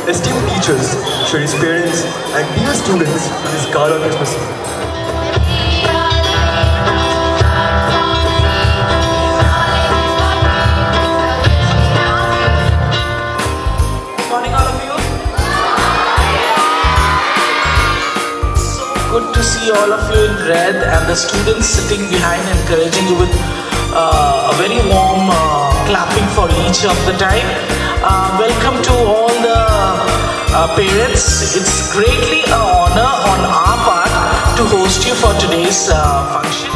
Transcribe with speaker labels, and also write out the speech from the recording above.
Speaker 1: esteemed teachers, cherished parents, and dear students in this Gala Christmas Eve.
Speaker 2: Morning, all of you. So good to see all of you in red and the students sitting behind encouraging you with a very warm clapping for each of the time. Welcome to all the parents. It's greatly an honor on our part to host you for today's function.